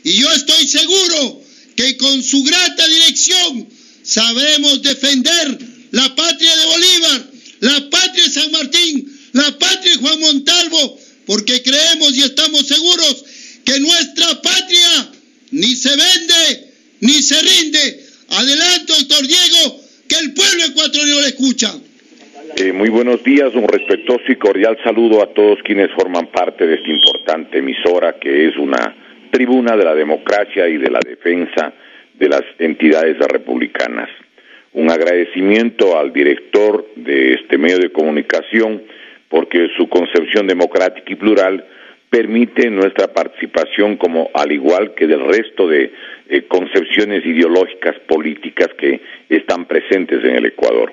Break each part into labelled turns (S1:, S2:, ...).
S1: Y yo estoy seguro que con su grata dirección sabremos defender la patria de Bolívar, la patria de San Martín, la patria de Juan Montalvo, porque creemos y estamos seguros que nuestra patria ni se vende ni se rinde. Adelante, doctor Diego, que el pueblo ecuatoriano le escucha.
S2: Muy buenos días, un respetuoso y cordial saludo a todos quienes forman parte de esta importante emisora que es una tribuna de la democracia y de la defensa de las entidades republicanas. Un agradecimiento al director de este medio de comunicación porque su concepción democrática y plural permite nuestra participación como al igual que del resto de concepciones ideológicas políticas que están presentes en el Ecuador.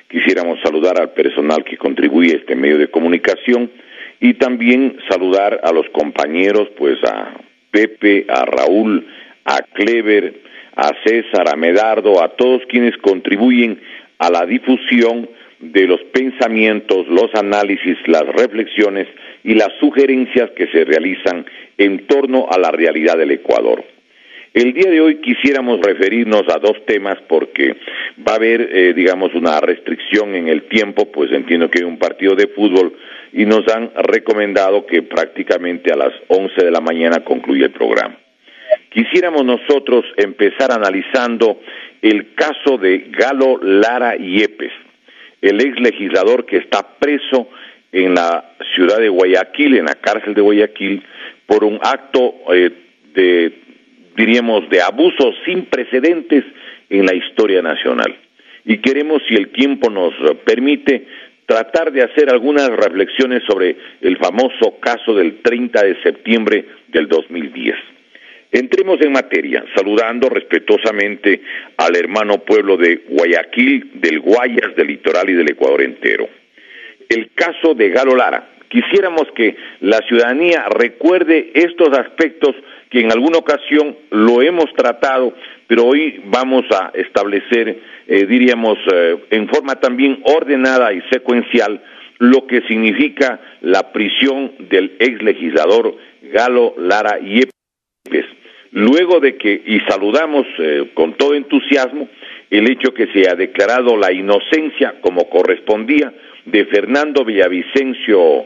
S2: Quisiéramos saludar al personal que contribuye a este medio de comunicación y también saludar a los compañeros, pues a Pepe, a Raúl, a Clever, a César, a Medardo, a todos quienes contribuyen a la difusión de los pensamientos, los análisis, las reflexiones y las sugerencias que se realizan en torno a la realidad del Ecuador. El día de hoy quisiéramos referirnos a dos temas porque va a haber, una restricción en el tiempo, pues entiendo que hay un partido de fútbol y nos han recomendado que prácticamente a las 11 de la mañana concluya el programa. Quisiéramos nosotros empezar analizando el caso de Galo Lara Yepes, el ex legislador que está preso en la ciudad de Guayaquil, en la cárcel de Guayaquil, por un acto de abuso sin precedentes en la historia nacional. Y queremos, si el tiempo nos permite, tratar de hacer algunas reflexiones sobre el famoso caso del 30 de septiembre del 2010. Entremos en materia, saludando respetuosamente al hermano pueblo de Guayaquil, del Guayas, del litoral y del Ecuador entero. El caso de Galo Lara. Quisiéramos que la ciudadanía recuerde estos aspectos que en alguna ocasión lo hemos tratado, pero hoy vamos a establecer, en forma también ordenada y secuencial, lo que significa la prisión del ex legislador Galo Lara Yepes. Luego de que, y saludamos con todo entusiasmo, el hecho que se ha declarado la inocencia como correspondía de Fernando Villavicencio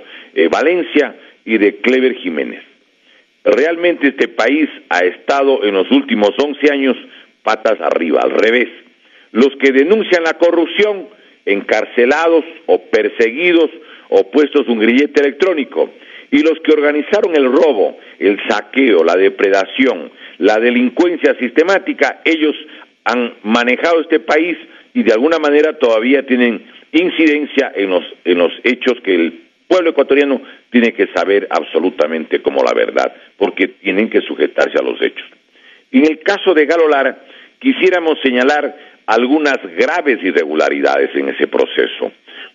S2: Valencia y de Clever Jiménez. Realmente este país ha estado en los últimos 11 años patas arriba, al revés. Los que denuncian la corrupción, encarcelados o perseguidos o puestos un grillete electrónico. Y los que organizaron el robo, el saqueo, la depredación, la delincuencia sistemática, ellos han manejado este país y de alguna manera todavía tienen incidencia en los hechos que el pueblo ecuatoriano tiene que saber absolutamente como la verdad, porque tienen que sujetarse a los hechos. En el caso de Galo Lara, quisiéramos señalar algunas graves irregularidades en ese proceso.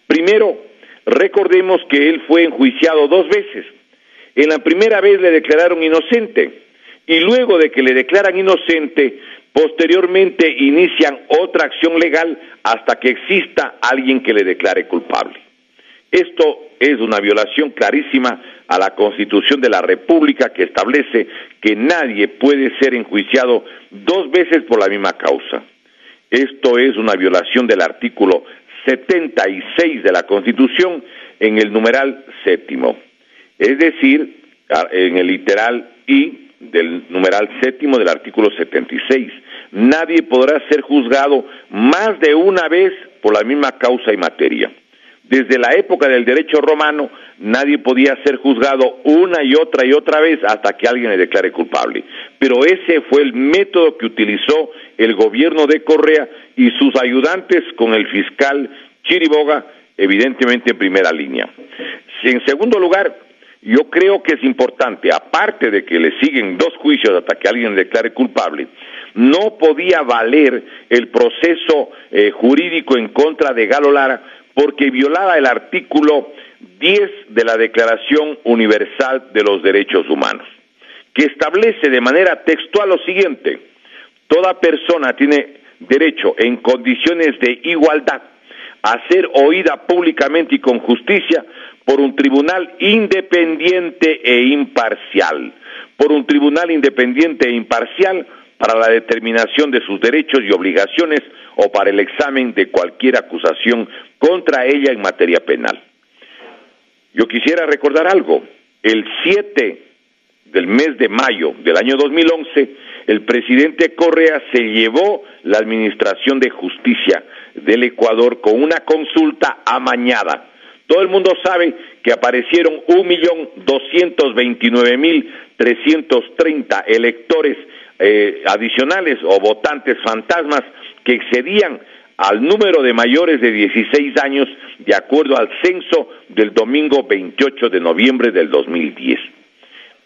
S2: Primero, recordemos que él fue enjuiciado 2 veces. En la primera vez le declararon inocente, y luego de que le declaran inocente, posteriormente inician otra acción legal hasta que exista alguien que le declare culpable. Esto es una violación clarísima a la Constitución de la República que establece que nadie puede ser enjuiciado 2 veces por la misma causa. Esto es una violación del artículo 76 de la Constitución en el numeral 7º, es decir, en el literal I del numeral 7º del artículo 76. Nadie podrá ser juzgado más de una vez por la misma causa y materia. Desde la época del derecho romano, nadie podía ser juzgado una y otra vez hasta que alguien le declare culpable. Pero ese fue el método que utilizó el gobierno de Correa y sus ayudantes con el fiscal Chiriboga, evidentemente en primera línea. En segundo lugar, yo creo que es importante, aparte de que le siguen 2 juicios hasta que alguien le declare culpable, no podía valer el proceso jurídico en contra de Galo Lara porque violaba el artículo 10 de la Declaración Universal de los Derechos Humanos, que establece de manera textual lo siguiente: toda persona tiene derecho en condiciones de igualdad a ser oída públicamente y con justicia por un tribunal independiente e imparcial, por un tribunal independiente e imparcial para la determinación de sus derechos y obligaciones o para el examen de cualquier acusación contra ella en materia penal. Yo quisiera recordar algo. El 7 del mes de mayo del año 2011, el presidente Correa se llevó la Administración de Justicia del Ecuador con una consulta amañada. Todo el mundo sabe que aparecieron 1.229.330 electores adicionales o votantes fantasmas que excedían al número de mayores de 16 años de acuerdo al censo del domingo 28 de noviembre del 2010.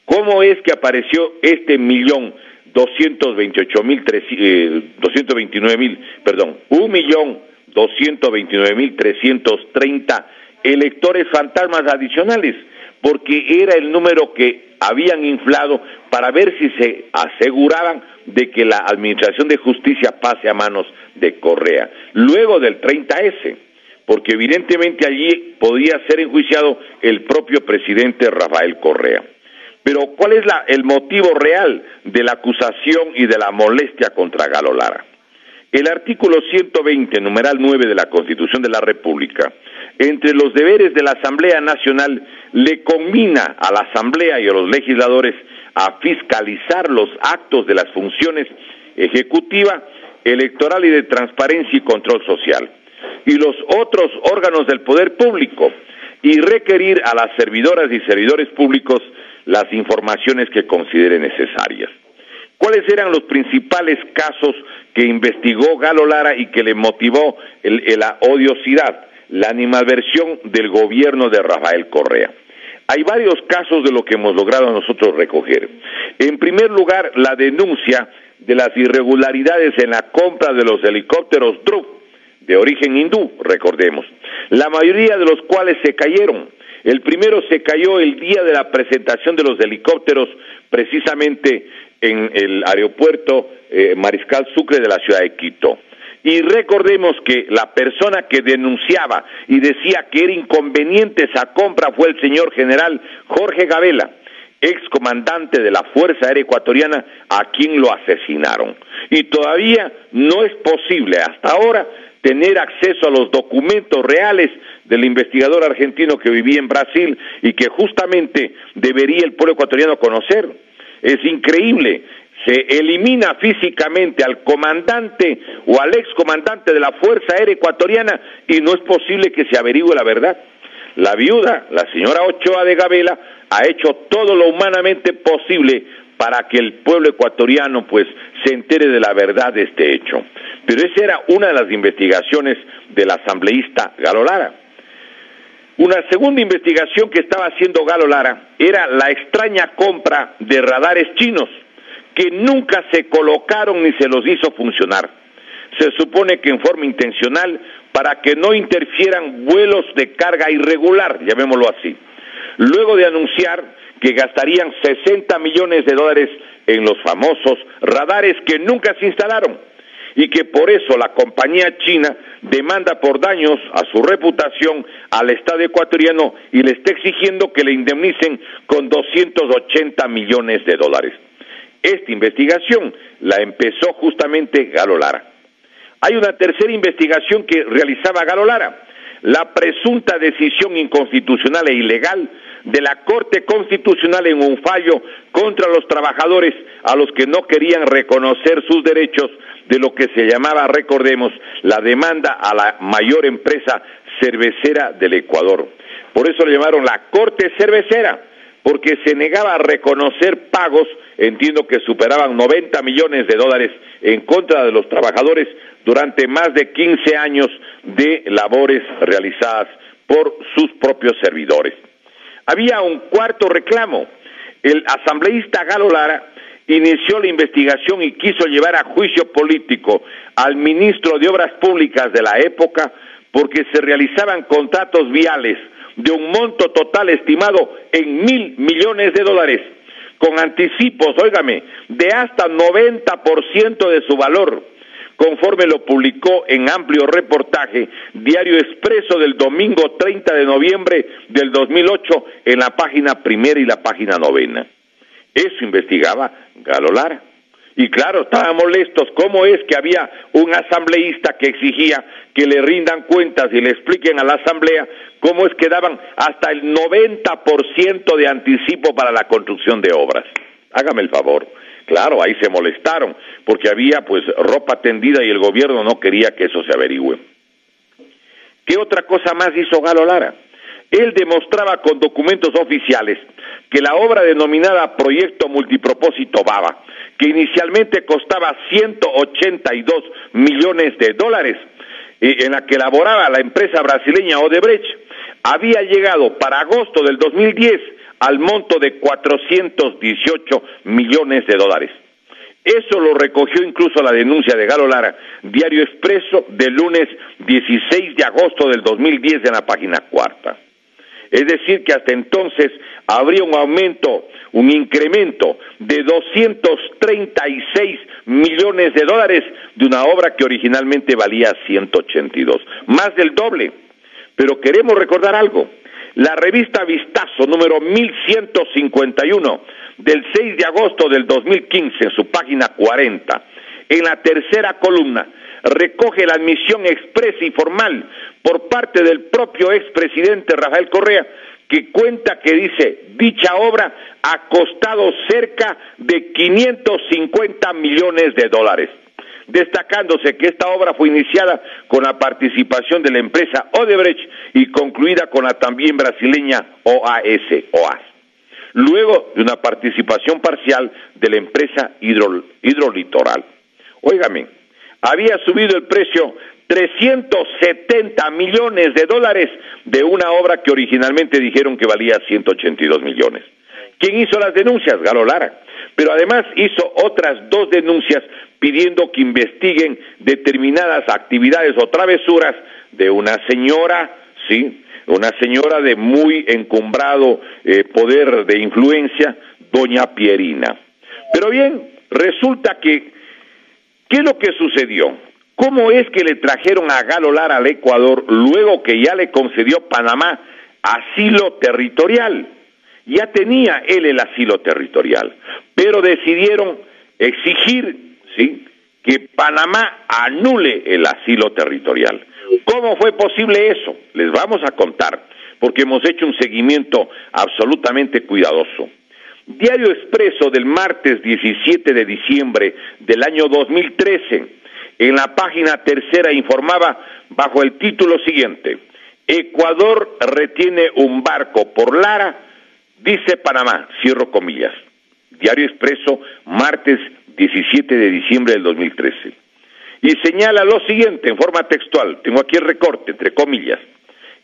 S2: ¿Cómo es que apareció este 1.229.330 electores fantasmas adicionales? Porque era el número que habían inflado para ver si se aseguraban de que la Administración de Justicia pase a manos de Correa, luego del 30S, porque evidentemente allí podía ser enjuiciado el propio presidente Rafael Correa. Pero ¿cuál es el motivo real de la acusación y de la molestia contra Galo Lara? El artículo 120, numeral 9 de la Constitución de la República, entre los deberes de la Asamblea Nacional, le conmina a la Asamblea y a los legisladores a fiscalizar los actos de las funciones ejecutiva, electoral y de transparencia y control social, y los otros órganos del poder público, y requerir a las servidoras y servidores públicos las informaciones que considere necesarias. ¿Cuáles eran los principales casos que investigó Galo Lara y que le motivó la odiosidad, la animadversión del gobierno de Rafael Correa? Hay varios casos de lo que hemos logrado nosotros recoger. En primer lugar, la denuncia de las irregularidades en la compra de los helicópteros Drup, de origen hindú, recordemos, la mayoría de los cuales se cayeron. El primero se cayó el día de la presentación de los helicópteros, precisamente en el aeropuerto Mariscal Sucre de la ciudad de Quito. Y recordemos que la persona que denunciaba y decía que era inconveniente esa compra fue el señor general Jorge Gabela, excomandante de la Fuerza Aérea Ecuatoriana, a quien lo asesinaron. Y todavía no es posible, hasta ahora, tener acceso a los documentos reales del investigador argentino que vivía en Brasil y que justamente debería el pueblo ecuatoriano conocer. Es increíble, se elimina físicamente al comandante o al excomandante de la Fuerza Aérea Ecuatoriana y no es posible que se averigüe la verdad. La viuda, la señora Ochoa de Gabela, ha hecho todo lo humanamente posible para que el pueblo ecuatoriano pues se entere de la verdad de este hecho. Pero esa era una de las investigaciones del asambleísta Galo Lara. Una segunda investigación que estaba haciendo Galo Lara era la extraña compra de radares chinos que nunca se colocaron ni se los hizo funcionar. Se supone que en forma intencional para que no interfieran vuelos de carga irregular, llamémoslo así. Luego de anunciar que gastarían $60 millones en los famosos radares que nunca se instalaron y que por eso la compañía china demanda por daños a su reputación al Estado ecuatoriano y le está exigiendo que le indemnicen con $280 millones. Esta investigación la empezó justamente Galo Lara. Hay una tercera investigación que realizaba Galo Lara, la presunta decisión inconstitucional e ilegal de la Corte Constitucional en un fallo contra los trabajadores a los que no querían reconocer sus derechos de lo que se llamaba, recordemos, la demanda a la mayor empresa cervecera del Ecuador. Por eso le llamaron la Corte Cervecera, porque se negaba a reconocer pagos, entiendo que superaban $90 millones en contra de los trabajadores durante más de 15 años de labores realizadas por sus propios servidores. Había un cuarto reclamo. El asambleísta Galo Lara inició la investigación y quiso llevar a juicio político al ministro de Obras Públicas de la época porque se realizaban contratos viales de un monto total estimado en $1,000 millones, con anticipos, óigame, de hasta 90% de su valor, conforme lo publicó en amplio reportaje Diario Expreso del domingo 30 de noviembre del 2008 en la página primera y la página novena. Eso investigaba Galo Lara. Y claro, estaban molestos. ¿Cómo es que había un asambleísta que exigía que le rindan cuentas y le expliquen a la asamblea cómo es que daban hasta el 90% de anticipo para la construcción de obras? Hágame el favor. Claro, ahí se molestaron, porque había pues ropa tendida y el gobierno no quería que eso se averigüe. ¿Qué otra cosa más hizo Galo Lara? Él demostraba con documentos oficiales que la obra denominada Proyecto Multipropósito Baba, que inicialmente costaba $182 millones, en la que elaboraba la empresa brasileña Odebrecht, había llegado para agosto del 2010 al monto de $418 millones. Eso lo recogió incluso la denuncia de Galo Lara, Diario Expreso, del lunes 16 de agosto del 2010 en la página 4. Es decir, que hasta entonces habría un aumento, un incremento de $236 millones de una obra que originalmente valía 182, más del doble. Pero queremos recordar algo. La revista Vistazo, número 1151, del 6 de agosto del 2015, en su página 40, en la tercera columna, recoge la admisión expresa y formal por parte del propio expresidente Rafael Correa, que cuenta que dice, dicha obra ha costado cerca de $550 millones, destacándose que esta obra fue iniciada con la participación de la empresa Odebrecht y concluida con la también brasileña OAS, luego de una participación parcial de la empresa Hidrolitoral. Óigame, había subido el precio $370 millones de una obra que originalmente dijeron que valía 182 millones. ¿Quién hizo las denuncias? Galo Lara. Pero además hizo otras 2 denuncias pidiendo que investiguen determinadas actividades o travesuras de una señora, ¿sí? Una señora de muy encumbrado poder de influencia, doña Pierina. Pero bien, resulta que, ¿qué es lo que sucedió? ¿Cómo es que le trajeron a Galo Lara al Ecuador luego que ya le concedió Panamá asilo territorial? Ya tenía él el asilo territorial, pero decidieron exigir, ¿sí?, que Panamá anule el asilo territorial. ¿Cómo fue posible eso? Les vamos a contar, porque hemos hecho un seguimiento absolutamente cuidadoso. Diario Expreso del martes 17 de diciembre del año 2013, en la página tercera informaba bajo el título siguiente: Ecuador retiene un barco por Lara, dice Panamá, cierro comillas. Diario Expreso, martes 17 de diciembre del 2013. Y señala lo siguiente en forma textual, tengo aquí el recorte, entre comillas: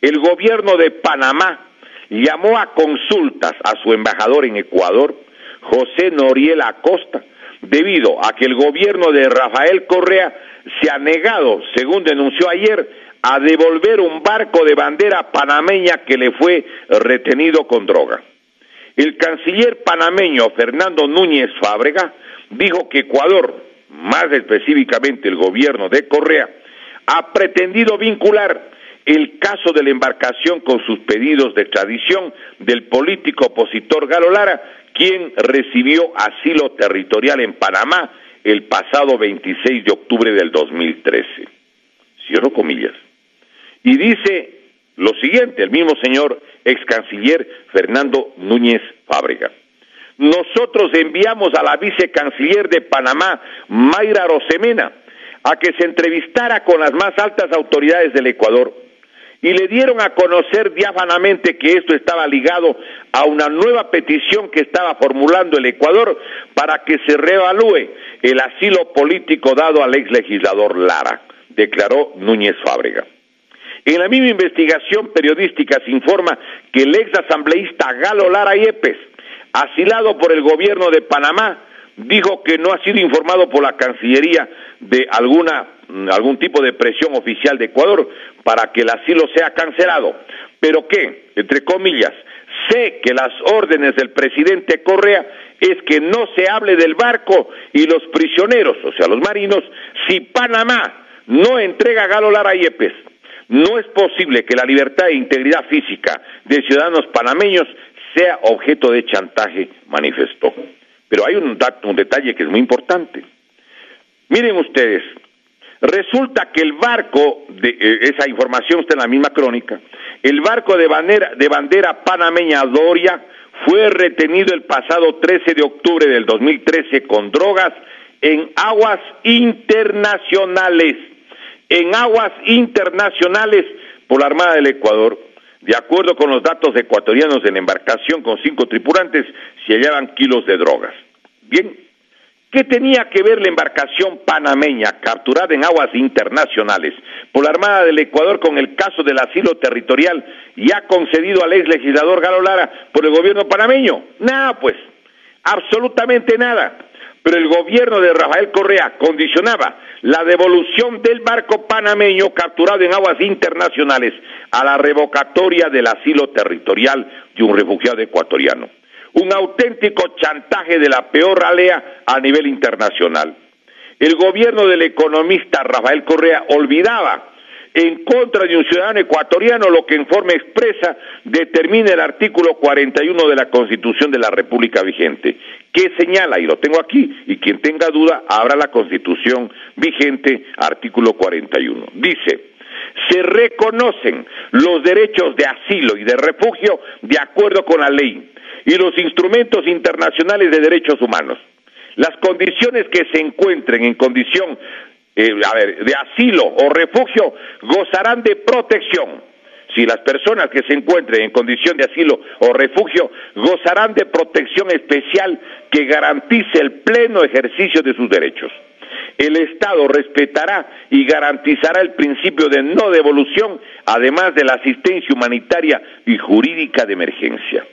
S2: el gobierno de Panamá llamó a consultas a su embajador en Ecuador, José Noriel Acosta, debido a que el gobierno de Rafael Correa se ha negado, según denunció ayer, a devolver un barco de bandera panameña que le fue retenido con droga. El canciller panameño Fernando Núñez Fábrega dijo que Ecuador, más específicamente el gobierno de Correa, ha pretendido vincular el caso de la embarcación con sus pedidos de extradición del político opositor Galo Lara, quien recibió asilo territorial en Panamá el pasado 26 de octubre del 2013. Cierro comillas. Y dice lo siguiente, el mismo señor ex canciller Fernando Núñez Fábrega: nosotros enviamos a la vicecanciller de Panamá, Mayra Arosemena, a que se entrevistara con las más altas autoridades del Ecuador, y le dieron a conocer diáfanamente que esto estaba ligado a una nueva petición que estaba formulando el Ecuador para que se reevalúe el asilo político dado al ex legislador Lara, declaró Núñez Fábrega. En la misma investigación periodística se informa que el ex asambleísta Galo Lara Yepes, asilado por el gobierno de Panamá, dijo que no ha sido informado por la Cancillería de algún tipo de presión oficial de Ecuador para que el asilo sea cancelado, pero que, entre comillas, sé que las órdenes del presidente Correa es que no se hable del barco y los prisioneros, o sea, los marinos, si Panamá no entrega a Galo Lara Yepes. No es posible que la libertad e integridad física de ciudadanos panameños sea objeto de chantaje, manifestó. Pero hay un detalle que es muy importante. Miren ustedes, resulta que el barco, esa información está en la misma crónica, el barco de bandera panameña Doria fue retenido el pasado 13 de octubre del 2013 con drogas en aguas internacionales por la Armada del Ecuador. De acuerdo con los datos ecuatorianos, en la embarcación con 5 tripulantes se hallaban kilos de drogas. Bien, ¿qué tenía que ver la embarcación panameña capturada en aguas internacionales por la Armada del Ecuador con el caso del asilo territorial ya concedido al ex legislador Galo Lara por el gobierno panameño? Nada, pues, absolutamente nada. Pero el gobierno de Rafael Correa condicionaba la devolución del barco panameño capturado en aguas internacionales a la revocatoria del asilo territorial de un refugiado ecuatoriano. Un auténtico chantaje de la peor ralea a nivel internacional. El gobierno del economista Rafael Correa olvidaba en contra de un ciudadano ecuatoriano lo que en forma expresa determina el artículo 41 de la Constitución de la República vigente, que señala, y lo tengo aquí, y quien tenga duda, abra la Constitución vigente, artículo 41. Dice: se reconocen los derechos de asilo y de refugio de acuerdo con la ley y los instrumentos internacionales de derechos humanos. Las condiciones que se encuentren en condición de asilo o refugio gozarán de protección. Si las personas que se encuentren en condición de asilo o refugio gozarán de protección especial que garantice el pleno ejercicio de sus derechos. El Estado respetará y garantizará el principio de no devolución, además de la asistencia humanitaria y jurídica de emergencia.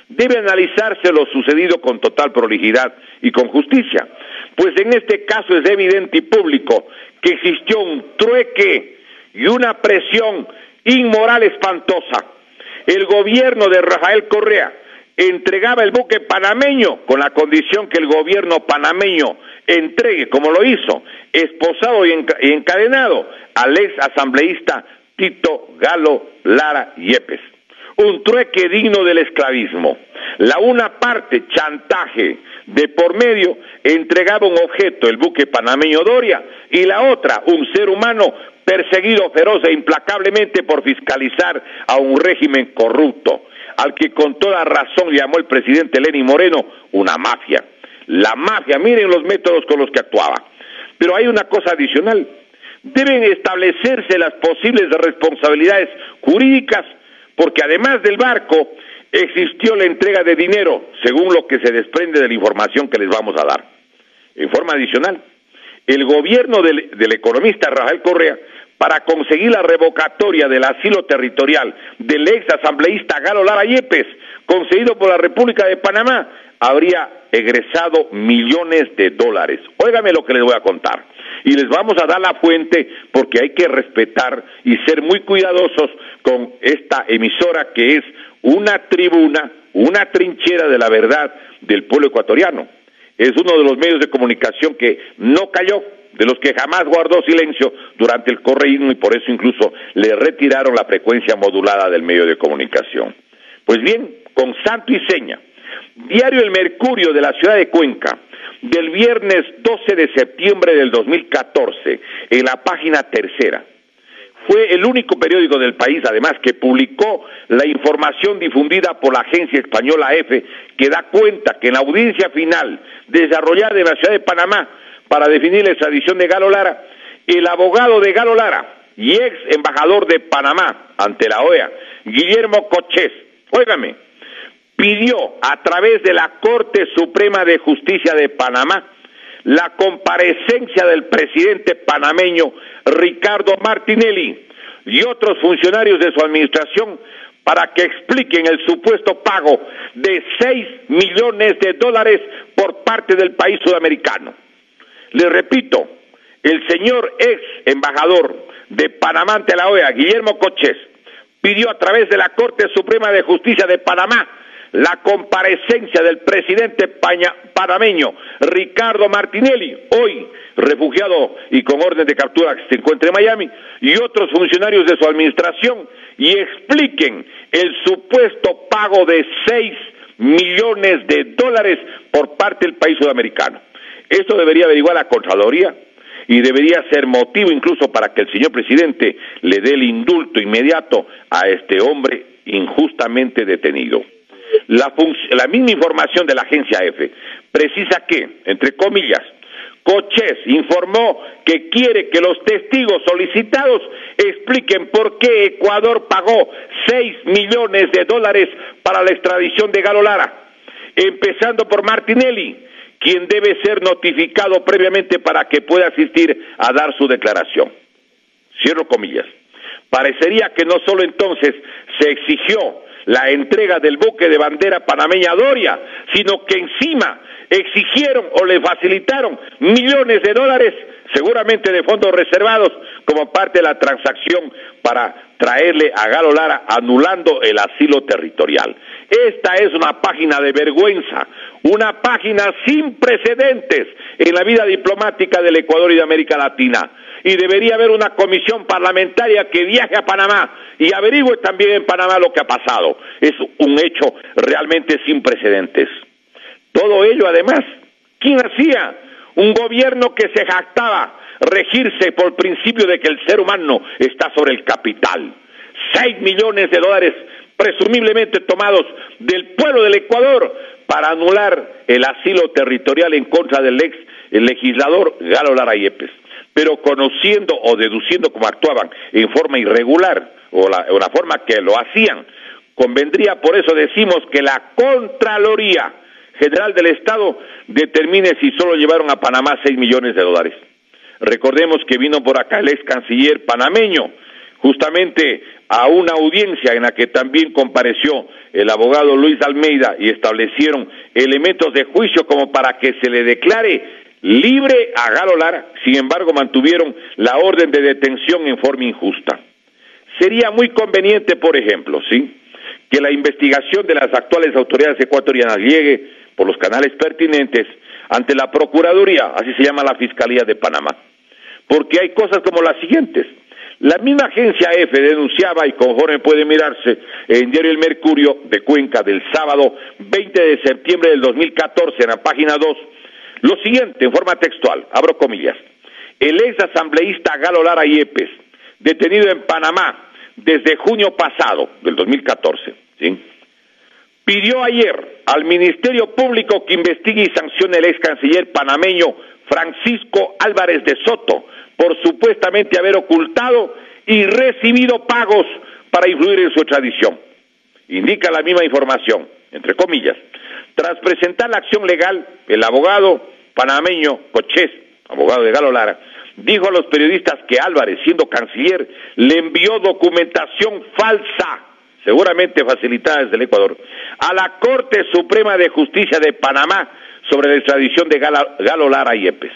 S2: Debe analizarse lo sucedido con total prolijidad y con justicia, pues en este caso es evidente y público que existió un trueque y una presión inmoral espantosa. El gobierno de Rafael Correa entregaba el buque panameño con la condición que el gobierno panameño entregue, como lo hizo, esposado y encadenado al ex asambleísta Tito Galo Lara Yepes. Un trueque digno del esclavismo. La una parte, chantaje, de por medio, entregaba un objeto, el buque panameño Doria, y la otra, un ser humano perseguido feroz e implacablemente por fiscalizar a un régimen corrupto, al que con toda razón llamó el presidente Lenín Moreno una mafia. La mafia, miren los métodos con los que actuaba. Pero hay una cosa adicional. Deben establecerse las posibles responsabilidades jurídicas, porque además del barco existió la entrega de dinero, según lo que se desprende de la información que les vamos a dar. En forma adicional, el gobierno del economista Rafael Correa, para conseguir la revocatoria del asilo territorial del ex asambleísta Galo Lara Yepes, concedido por la República de Panamá, habría egresado millones de dólares. Óigame lo que les voy a contar. Y les vamos a dar la fuente porque hay que respetar y ser muy cuidadosos con esta emisora que es una tribuna, una trinchera de la verdad del pueblo ecuatoriano. Es uno de los medios de comunicación que no cayó, de los que jamás guardó silencio durante el correísmo y por eso incluso le retiraron la frecuencia modulada del medio de comunicación. Pues bien, con santo y seña, Diario El Mercurio de la ciudad de Cuenca, del viernes 12 de septiembre del 2014, en la página tercera. Fue el único periódico del país, además, que publicó la información difundida por la agencia española EFE, que da cuenta que en la audiencia final desarrollada en la ciudad de Panamá para definir la extradición de Galo Lara, el abogado de Galo Lara y ex embajador de Panamá ante la OEA, Guillermo Cochés, óigame, pidió a través de la Corte Suprema de Justicia de Panamá la comparecencia del presidente panameño Ricardo Martinelli y otros funcionarios de su administración para que expliquen el supuesto pago de $6 millones por parte del país sudamericano. Les repito, el señor ex embajador de Panamá ante la OEA, Guillermo Cochés, pidió a través de la Corte Suprema de Justicia de Panamá la comparecencia del presidente panameño Ricardo Martinelli, hoy refugiado y con orden de captura que se encuentra en Miami, y otros funcionarios de su administración, y expliquen el supuesto pago de $6 millones de dólares por parte del país sudamericano. Esto debería averiguar la Contraloría y debería ser motivo incluso para que el señor presidente le dé el indulto inmediato a este hombre injustamente detenido. La misma información de la agencia EFE precisa que, entre comillas, Cochés informó que quiere que los testigos solicitados expliquen por qué Ecuador pagó $6 millones para la extradición de Galo Lara, empezando por Martinelli, quien debe ser notificado previamente para que pueda asistir a dar su declaración. Cierro comillas. Parecería que no solo entonces se exigió la entrega del buque de bandera panameña Doria, sino que encima exigieron o le facilitaron millones de dólares, seguramente de fondos reservados, como parte de la transacción para traerle a Galo Lara, anulando el asilo territorial. Esta es una página de vergüenza, una página sin precedentes en la vida diplomática del Ecuador y de América Latina. Y debería haber una comisión parlamentaria que viaje a Panamá y averigüe también en Panamá lo que ha pasado. Es un hecho realmente sin precedentes. Todo ello, además, ¿quién hacía? Un gobierno que se jactaba regirse por el principio de que el ser humano está sobre el capital. $6 millones presumiblemente tomados del pueblo del Ecuador para anular el asilo territorial en contra del ex legislador Galo Lara Yepes. Pero conociendo o deduciendo cómo actuaban en forma irregular o la forma que lo hacían, convendría, por eso decimos, que la Contraloría General del Estado determine si solo llevaron a Panamá $6 millones. Recordemos que vino por acá el ex canciller panameño, justamente a una audiencia en la que también compareció el abogado Luis Almeida y establecieron elementos de juicio como para que se le declare libre a Galo Lara. Sin embargo, mantuvieron la orden de detención en forma injusta. Sería muy conveniente, por ejemplo, ¿sí?, que la investigación de las actuales autoridades ecuatorianas llegue por los canales pertinentes ante la Procuraduría, así se llama la Fiscalía de Panamá, porque hay cosas como las siguientes. La misma agencia EFE denunciaba, y conforme puede mirarse en Diario El Mercurio de Cuenca del sábado 20 de septiembre del 2014, en la página 2, lo siguiente, en forma textual, abro comillas: el ex asambleísta Galo Lara Yepes, detenido en Panamá desde junio pasado, del 2014, ¿sí?, pidió ayer al Ministerio Público que investigue y sancione al ex canciller panameño Francisco Álvarez de Soto por supuestamente haber ocultado y recibido pagos para influir en su extradición. Indica la misma información, entre comillas: tras presentar la acción legal, el abogado panameño Cochés, abogado de Galo Lara, dijo a los periodistas que Álvarez, siendo canciller, le envió documentación falsa, seguramente facilitada desde el Ecuador, a la Corte Suprema de Justicia de Panamá sobre la extradición de Galo Lara Yepes.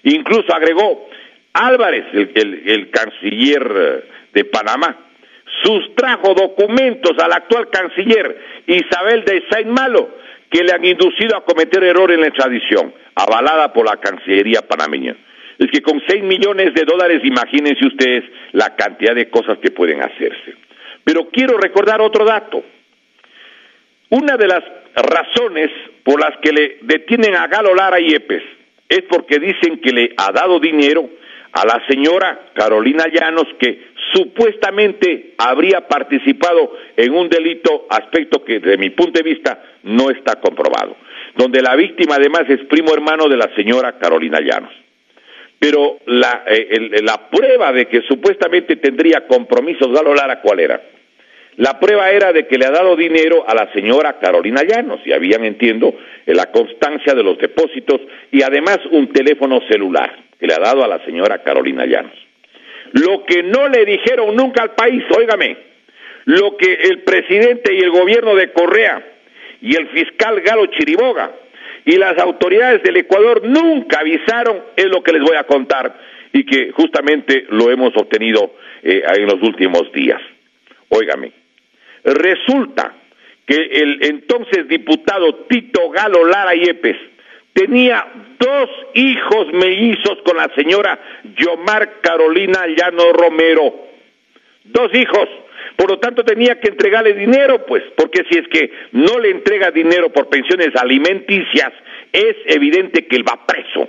S2: Incluso agregó: Álvarez, el canciller de Panamá, sustrajo documentos al actual canciller Isabel de Saint-Malo que le han inducido a cometer error en la extradición, avalada por la Cancillería panameña. Es que con $6 millones, imagínense ustedes la cantidad de cosas que pueden hacerse. Pero quiero recordar otro dato. Una de las razones por las que le detienen a Galo Lara Yepes es porque dicen que le ha dado dinero a la señora Carolina Llanos, que supuestamente habría participado en un delito, aspecto que desde mi punto de vista no está comprobado, donde la víctima además es primo hermano de la señora Carolina Llanos. Pero la prueba de que supuestamente tendría compromisos Galo Lara, ¿cuál era? La prueba era de que le ha dado dinero a la señora Carolina Llanos, y habían, entiendo, la constancia de los depósitos y además un teléfono celular que le ha dado a la señora Carolina Llanos. Lo que no le dijeron nunca al país, óigame, lo que el presidente y el gobierno de Correa y el fiscal Galo Chiriboga y las autoridades del Ecuador nunca avisaron, es lo que les voy a contar, y que justamente lo hemos obtenido en los últimos días. Óigame, resulta que el entonces diputado Tito Galo Lara Yepes tenía 2 hijos mellizos con la señora Yomar Carolina Llano Romero. 2 hijos. Por lo tanto, tenía que entregarle dinero, pues, porque si es que no le entrega dinero por pensiones alimenticias, es evidente que él va preso.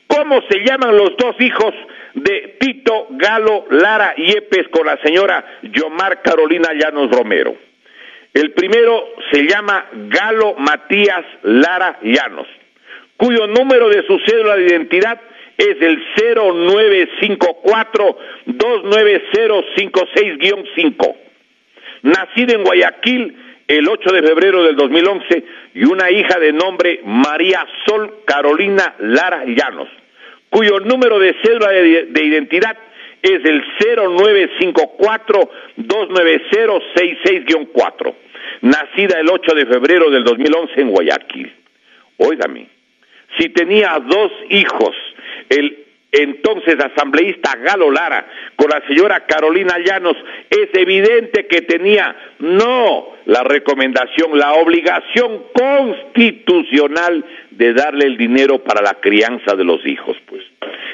S2: ¿Cómo se llaman los dos hijos de Tito Galo Lara Yepes con la señora Yomar Carolina Llanos Romero? El primero se llama Galo Matías Lara Llanos, cuyo número de su cédula de identidad es el 0954-29056-5. Nacido en Guayaquil el 8 de febrero del 2011 y una hija de nombre María Sol Carolina Lara Llanos, cuyo número de cédula de identidad es el 0954-29066-4. Nacida el 8 de febrero del 2011 en Guayaquil. Óigame, si tenía dos hijos, el entonces asambleísta Galo Lara con la señora Carolina Llanos, es evidente que tenía no la recomendación, la obligación constitucional de darle el dinero para la crianza de los hijos, pues.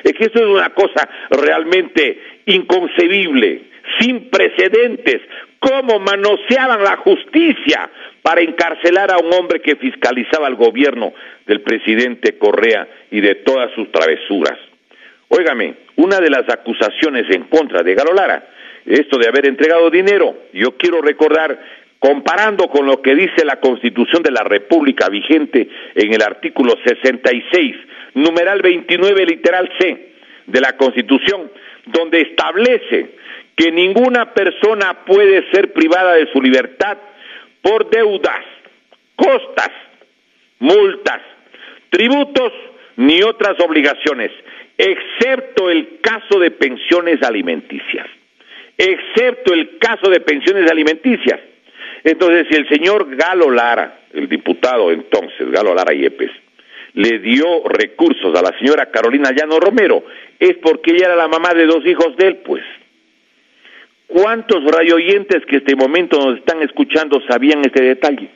S2: Es que esto es una cosa realmente inconcebible, sin precedentes. Cómo manoseaban la justicia para encarcelar a un hombre que fiscalizaba el gobierno del presidente Correa y de todas sus travesuras. Óigame, una de las acusaciones en contra de Galo Lara, esto de haber entregado dinero, yo quiero recordar, comparando con lo que dice la Constitución de la República vigente en el artículo 66, numeral 29, literal C de la Constitución, donde establece que ninguna persona puede ser privada de su libertad por deudas, costas, multas, tributos ni otras obligaciones, excepto el caso de pensiones alimenticias. Excepto el caso de pensiones alimenticias. Entonces, si el señor Galo Lara, el diputado entonces, Galo Lara Yepes, le dio recursos a la señora Carolina Llanos Romero, es porque ella era la mamá de dos hijos de él, pues. ¿Cuántos radioyentes que este momento nos están escuchando sabían este detalle?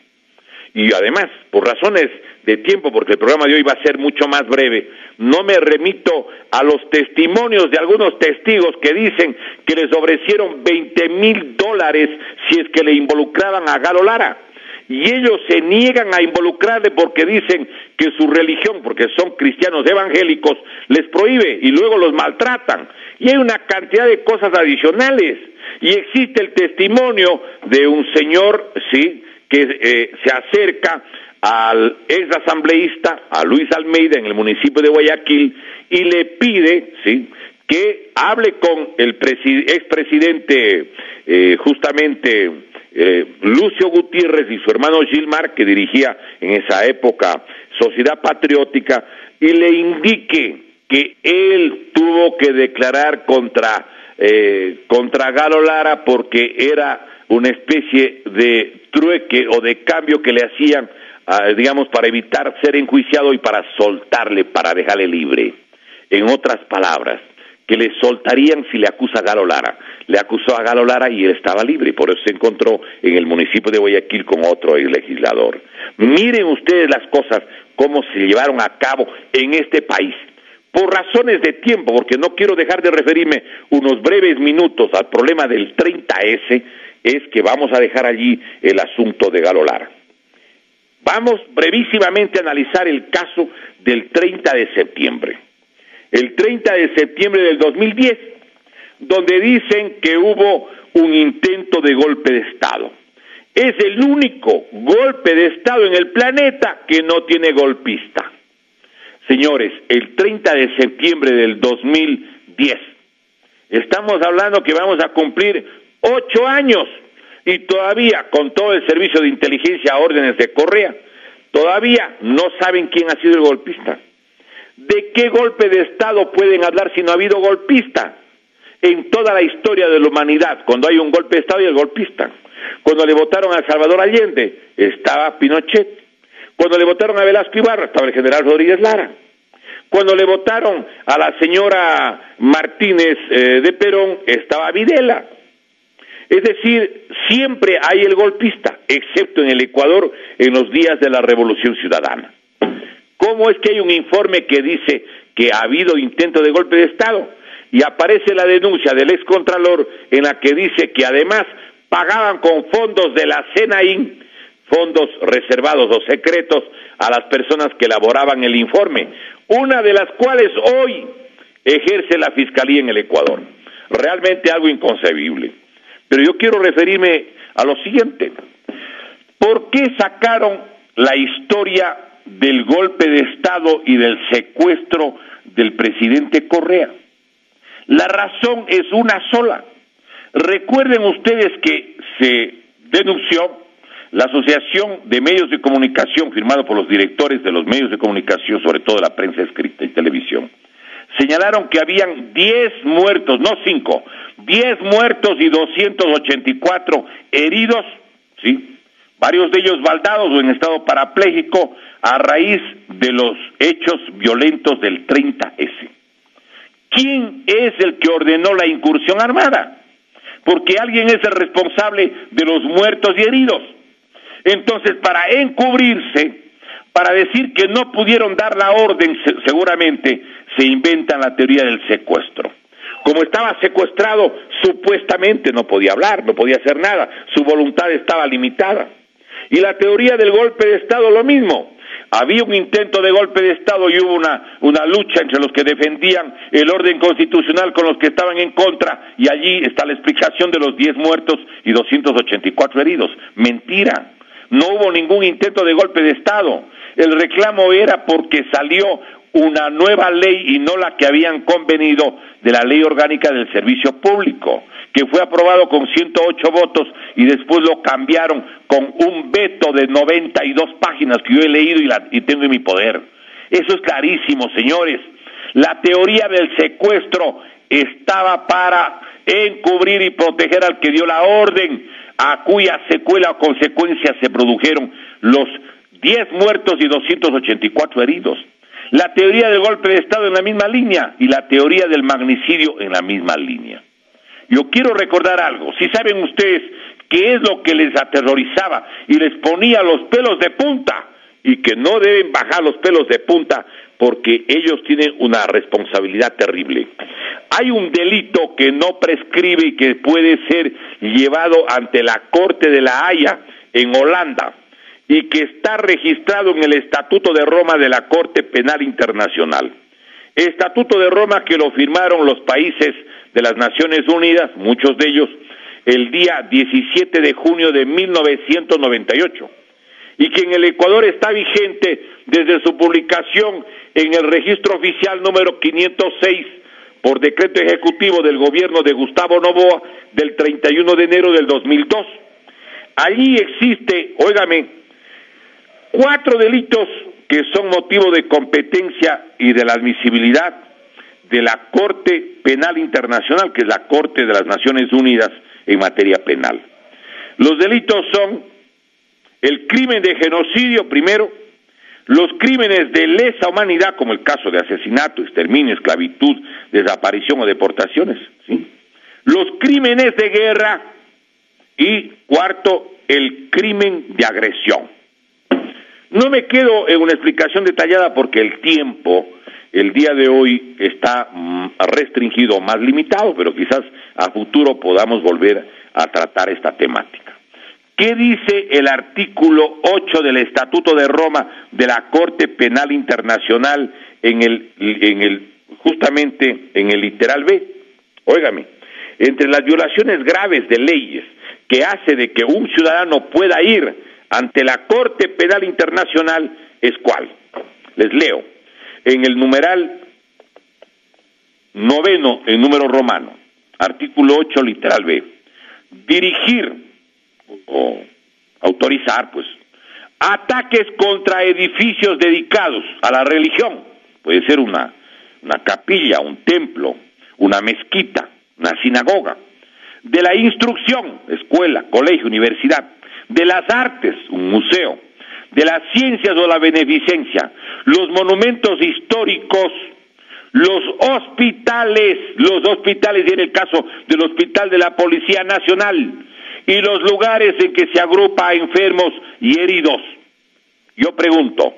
S2: Y además, por razones de tiempo, porque el programa de hoy va a ser mucho más breve, no me remito a los testimonios de algunos testigos que dicen que les ofrecieron $20,000 si es que le involucraban a Galo Lara. Y ellos se niegan a involucrarle porque dicen que su religión, porque son cristianos evangélicos, les prohíbe y luego los maltratan. Y hay una cantidad de cosas adicionales. Y existe el testimonio de un señor, sí, que se acerca al ex asambleísta, a Luis Almeida, en el municipio de Guayaquil, y le pide, sí, que hable con el expresidente, justamente, Lucio Gutiérrez y su hermano Gilmar, que dirigía en esa época Sociedad Patriótica, y le indique que él tuvo que declarar contra Galo Lara porque era una especie de trueque o de cambio que le hacían, digamos, para evitar ser enjuiciado y para soltarle, para dejarle libre. En otras palabras, que le soltarían si le acusa a Galo Lara. Le acusó a Galo Lara y él estaba libre, por eso se encontró en el municipio de Guayaquil con otro legislador. Miren ustedes las cosas, cómo se llevaron a cabo en este país. Por razones de tiempo, porque no quiero dejar de referirme unos breves minutos al problema del 30S, es que vamos a dejar allí el asunto de Galo Lara. Vamos brevísimamente a analizar el caso del 30 de septiembre. El 30 de septiembre del 2010, donde dicen que hubo un intento de golpe de Estado. Es el único golpe de Estado en el planeta que no tiene golpista. Señores, el 30 de septiembre del 2010, estamos hablando que vamos a cumplir 8 años y todavía, con todo el servicio de inteligencia a órdenes de Correa, todavía no saben quién ha sido el golpista. ¿De qué golpe de Estado pueden hablar si no ha habido golpista? En toda la historia de la humanidad, cuando hay un golpe de Estado y el golpista. Cuando le votaron a Salvador Allende, estaba Pinochet. Cuando le votaron a Velasco Ibarra, estaba el general Rodríguez Lara. Cuando le votaron a la señora Martínez de Perón, estaba Videla. Es decir, siempre hay el golpista, excepto en el Ecuador, en los días de la Revolución Ciudadana. ¿Cómo es que hay un informe que dice que ha habido intento de golpe de Estado? Y aparece la denuncia del excontralor en la que dice que además pagaban con fondos de la SENAIN, fondos reservados o secretos, a las personas que elaboraban el informe, una de las cuales hoy ejerce la Fiscalía en el Ecuador. Realmente algo inconcebible. Pero yo quiero referirme a lo siguiente. ¿Por qué sacaron la historia del golpe de Estado y del secuestro del presidente Correa? La razón es una sola. Recuerden ustedes que se denunció la Asociación de Medios de Comunicación, firmado por los directores de los medios de comunicación, sobre todo de la prensa escrita y televisión, señalaron que habían 10 muertos, no 5, 10 muertos y 284 heridos, ¿sí? Varios de ellos baldados o en estado parapléjico a raíz de los hechos violentos del 30S. ¿Quién es el que ordenó la incursión armada? Porque alguien es el responsable de los muertos y heridos. Entonces, para encubrirse, para decir que no pudieron dar la orden, seguramente se inventan la teoría del secuestro. Como estaba secuestrado, supuestamente no podía hablar, no podía hacer nada, su voluntad estaba limitada. Y la teoría del golpe de Estado, lo mismo. Había un intento de golpe de Estado y hubo una lucha entre los que defendían el orden constitucional con los que estaban en contra, y allí está la explicación de los 10 muertos y 284 heridos. Mentira. No hubo ningún intento de golpe de Estado. El reclamo era porque salió una nueva ley y no la que habían convenido de la Ley Orgánica del Servicio Público, que fue aprobado con 108 votos y después lo cambiaron con un veto de 92 páginas que yo he leído y tengo en mi poder. Eso es clarísimo, señores. La teoría del secuestro estaba para encubrir y proteger al que dio la orden, a cuya secuela o consecuencia se produjeron los 10 muertos y 284 heridos. La teoría del golpe de Estado en la misma línea y la teoría del magnicidio en la misma línea. Yo quiero recordar algo. Si saben ustedes qué es lo que les aterrorizaba y les ponía los pelos de punta, y que no deben bajar los pelos de punta porque ellos tienen una responsabilidad terrible. Hay un delito que no prescribe y que puede ser llevado ante la Corte de la Haya en Holanda y que está registrado en el Estatuto de Roma de la Corte Penal Internacional. Estatuto de Roma que lo firmaron los países de las Naciones Unidas, muchos de ellos, el día 17 de junio de 1998. Y que en el Ecuador está vigente desde su publicación en el registro oficial número 506 por decreto ejecutivo del gobierno de Gustavo Noboa del 31 de enero del 2002. Allí existe, óigame, 4 delitos que son motivo de competencia y de la admisibilidad de la Corte Penal Internacional, que es la Corte de las Naciones Unidas en materia penal. Los delitos son el crimen de genocidio, primero, los crímenes de lesa humanidad, como el caso de asesinato, exterminio, esclavitud, desaparición o deportaciones, ¿sí? Los crímenes de guerra y, cuarto, el crimen de agresión. No me quedo en una explicación detallada porque el tiempo, el día de hoy, está restringido, más limitado, pero quizás a futuro podamos volver a tratar esta temática. ¿Qué dice el artículo 8 del Estatuto de Roma de la Corte Penal Internacional justamente en el literal B? Óigame, entre las violaciones graves de leyes que hace de que un ciudadano pueda ir ante la Corte Penal Internacional es ¿cuál? Les leo. En el numeral 9, en número romano, artículo 8, literal B, dirigir o autorizar, pues, ataques contra edificios dedicados a la religión, puede ser una capilla, un templo, una mezquita, una sinagoga, de la instrucción, escuela, colegio, universidad, de las artes, un museo, de las ciencias o la beneficencia, los monumentos históricos, los hospitales y en el caso del Hospital de la Policía Nacional, y los lugares en que se agrupa a enfermos y heridos. Yo pregunto,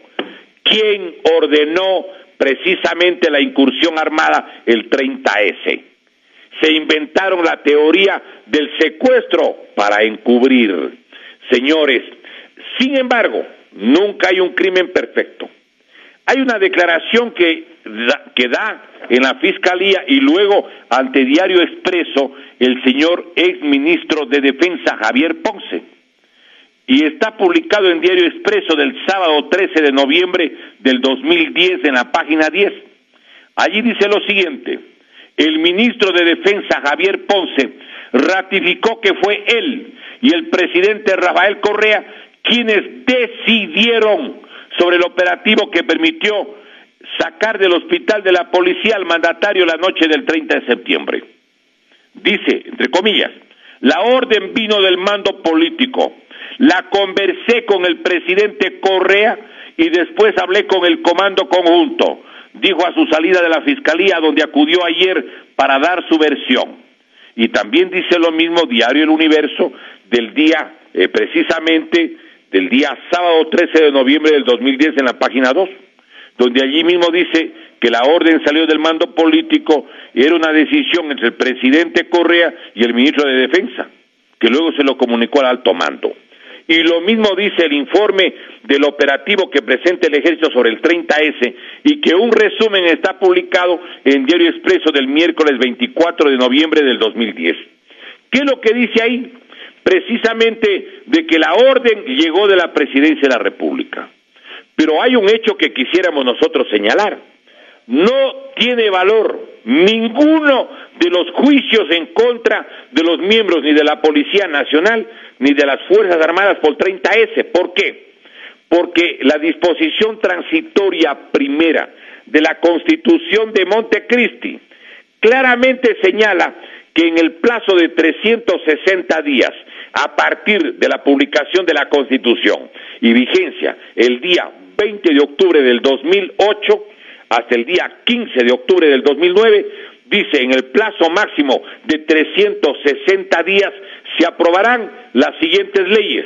S2: ¿quién ordenó precisamente la incursión armada el 30S? se inventaron la teoría del secuestro para encubrir. Señores, sin embargo, nunca hay un crimen perfecto. Hay una declaración que da en la Fiscalía y luego ante Diario Expreso el señor exministro de Defensa, Javier Ponce. Y está publicado en Diario Expreso del sábado 13 de noviembre del 2010 en la página 10. Allí dice lo siguiente: el ministro de Defensa, Javier Ponce, ratificó que fue él y el presidente Rafael Correa quienes decidieron sobre el operativo que permitió sacar del hospital de la policía al mandatario la noche del 30 de septiembre. Dice, entre comillas, la orden vino del mando político, la conversé con el presidente Correa y después hablé con el comando conjunto, dijo a su salida de la Fiscalía, donde acudió ayer para dar su versión. Y también dice lo mismo Diario El Universo del día, precisamente del día sábado 13 de noviembre del 2010 en la página 2, donde allí mismo dice que la orden salió del mando político y era una decisión entre el presidente Correa y el ministro de Defensa, que luego se lo comunicó al alto mando. Y lo mismo dice el informe del operativo que presenta el Ejército sobre el 30S y que un resumen está publicado en Diario Expreso del miércoles 24 de noviembre del 2010. ¿Qué es lo que dice ahí? Precisamente de que la orden llegó de la Presidencia de la República. Pero hay un hecho que quisiéramos nosotros señalar. No tiene valor ninguno de los juicios en contra de los miembros ni de la Policía Nacional ni de las Fuerzas Armadas por 30S. ¿Por qué? Porque la disposición transitoria primera de la Constitución de Montecristi claramente señala que en el plazo de 360 días a partir de la publicación de la Constitución y vigencia el día 20 de octubre del 2008 hasta el día 15 de octubre del 2009, dice en el plazo máximo de 360 días se aprobarán las siguientes leyes.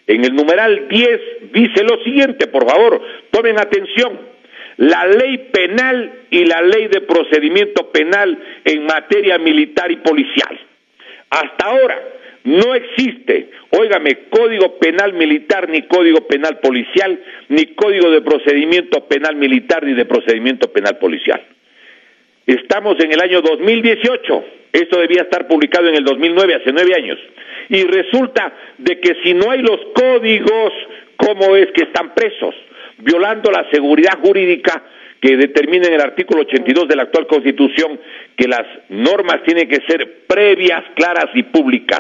S2: En el numeral 10 dice lo siguiente, por favor, tomen atención: la ley penal y la ley de procedimiento penal en materia militar y policial. Hasta ahora no existe, óigame, código penal militar, ni código penal policial, ni código de procedimiento penal militar, ni de procedimiento penal policial. Estamos en el año 2018, esto debía estar publicado en el 2009, hace 9 años, y resulta de que si no hay los códigos, ¿cómo es que están presos? Violando la seguridad jurídica que determina en el artículo 82 de la actual Constitución que las normas tienen que ser previas, claras y públicas,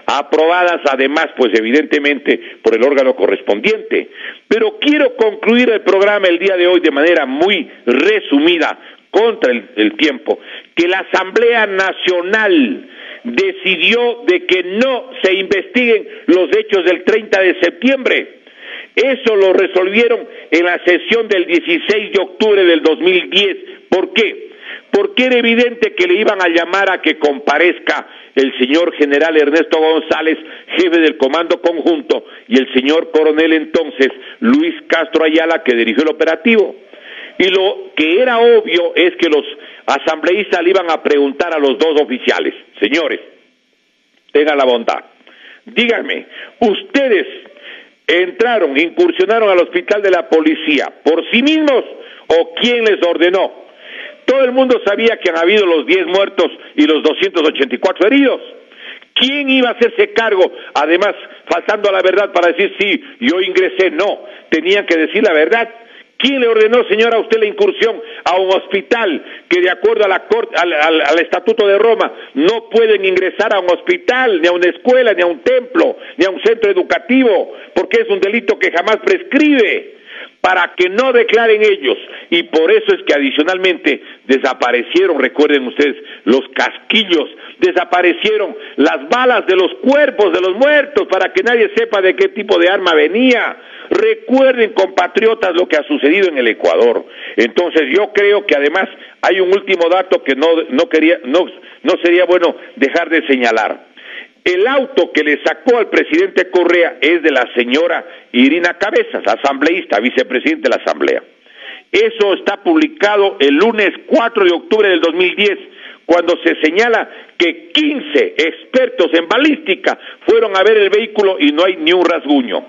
S2: aprobadas además, pues evidentemente, por el órgano correspondiente. Pero quiero concluir el programa el día de hoy de manera muy resumida, contra el tiempo, que la Asamblea Nacional decidió de que no se investiguen los hechos del 30 de septiembre. Eso lo resolvieron en la sesión del 16 de octubre del 2010. ¿Por qué? Porque era evidente que le iban a llamar a que comparezca el señor general Ernesto González, jefe del Comando Conjunto, y el señor coronel entonces Luis Castro Ayala, que dirigió el operativo. Y lo que era obvio es que los asambleístas le iban a preguntar a los dos oficiales: señores, tengan la bondad, díganme, ¿ustedes entraron, incursionaron al hospital de la policía por sí mismos o quién les ordenó? Todo el mundo sabía que han habido los 10 muertos y los 284 heridos. ¿Quién iba a hacerse cargo, además, faltando a la verdad para decir sí, yo ingresé? No, tenían que decir la verdad. ¿Quién le ordenó, señora, a usted la incursión a un hospital que, de acuerdo a la Corte, al Estatuto de Roma, no pueden ingresar a un hospital, ni a una escuela, ni a un templo, ni a un centro educativo, porque es un delito que jamás prescribe? Para que no declaren ellos, y por eso es que adicionalmente desaparecieron, recuerden ustedes, los casquillos, desaparecieron las balas de los cuerpos de los muertos para que nadie sepa de qué tipo de arma venía. Recuerden, compatriotas, lo que ha sucedido en el Ecuador. Entonces yo creo que además hay un último dato que no sería bueno dejar de señalar. El auto que le sacó al presidente Correa es de la señora Irina Cabezas, asambleísta, vicepresidente de la Asamblea. Eso está publicado el lunes 4 de octubre del 2010, cuando se señala que 15 expertos en balística fueron a ver el vehículo y no hay ni un rasguño.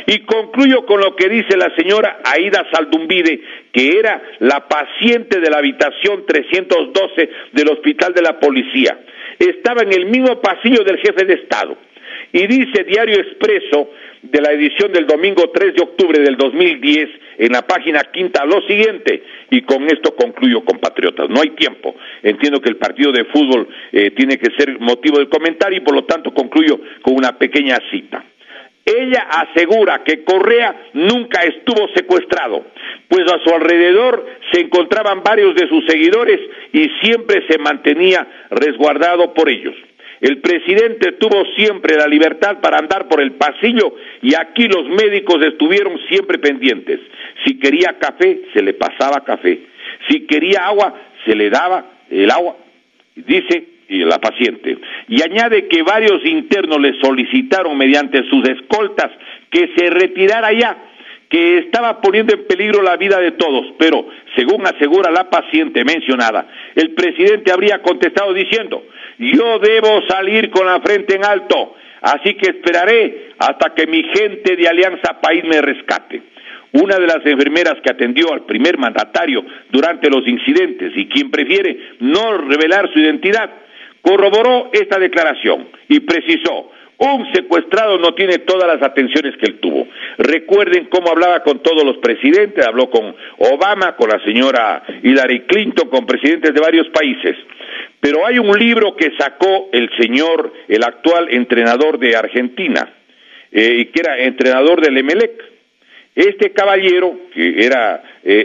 S2: Y concluyo con lo que dice la señora Aida Saldumbide, que era la paciente de la habitación 312 del Hospital de la Policía. Estaba en el mismo pasillo del jefe de Estado. Y dice Diario Expreso, de la edición del domingo 3 de octubre del 2010, en la página quinta, lo siguiente, y con esto concluyo, compatriotas, no hay tiempo, entiendo que el partido de fútbol tiene que ser motivo del comentario y por lo tanto concluyo con una pequeña cita. Ella asegura que Correa nunca estuvo secuestrado, pues a su alrededor se encontraban varios de sus seguidores y siempre se mantenía resguardado por ellos. El presidente tuvo siempre la libertad para andar por el pasillo y aquí los médicos estuvieron siempre pendientes. Si quería café, se le pasaba café. Si quería agua, se le daba el agua, dice la paciente. Y añade que varios internos le solicitaron mediante sus escoltas que se retirara ya, que estaba poniendo en peligro la vida de todos, pero según asegura la paciente mencionada, el presidente habría contestado diciendo: yo debo salir con la frente en alto, así que esperaré hasta que mi gente de Alianza País me rescate. Una de las enfermeras que atendió al primer mandatario durante los incidentes y quien prefiere no revelar su identidad, corroboró esta declaración y precisó: un secuestrado no tiene todas las atenciones que él tuvo. Recuerden cómo hablaba con todos los presidentes, habló con Obama, con la señora Hillary Clinton, con presidentes de varios países. Pero hay un libro que sacó el actual entrenador de Argentina, que era entrenador del Emelec. Este caballero,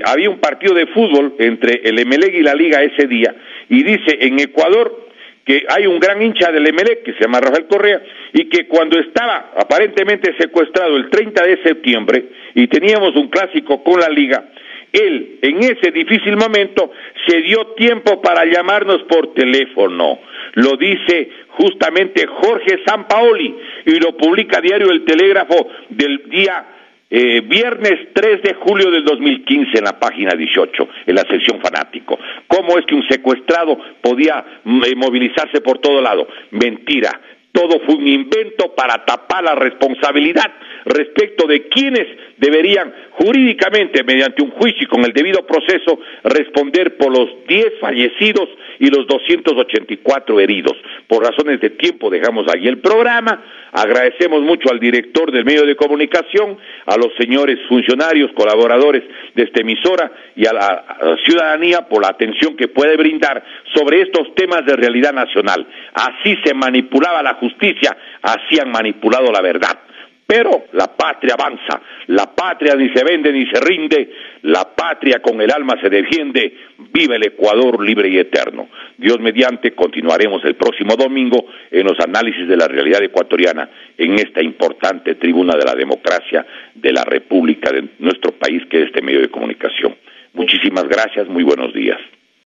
S2: había un partido de fútbol entre el Emelec y la Liga ese día, y dice en Ecuador que hay un gran hincha del Emelec que se llama Rafael Correa, y que cuando estaba aparentemente secuestrado el 30 de septiembre, y teníamos un clásico con la Liga, él, en ese difícil momento, se dio tiempo para llamarnos por teléfono. Lo dice justamente Jorge Sampaoli, y lo publica Diario El Telégrafo del día viernes 3 de julio del 2015 en la página 18, en la sección fanático. ¿Cómo es que un secuestrado podía movilizarse por todo lado? Mentira. Todo fue un invento para tapar la responsabilidad respecto de quienes deberían jurídicamente, mediante un juicio y con el debido proceso, responder por los 10 fallecidos y los 284 heridos. Por razones de tiempo dejamos ahí el programa. Agradecemos mucho al director del medio de comunicación, a los señores funcionarios, colaboradores de esta emisora y a la ciudadanía por la atención que puede brindar sobre estos temas de realidad nacional. Así se manipulaba la justicia, así han manipulado la verdad. Pero la patria avanza, la patria ni se vende ni se rinde, la patria con el alma se defiende, viva el Ecuador libre y eterno. Dios mediante, continuaremos el próximo domingo en los análisis de la realidad ecuatoriana en esta importante tribuna de la democracia de la República de nuestro país, que es este medio de comunicación. Muchísimas gracias, muy buenos días.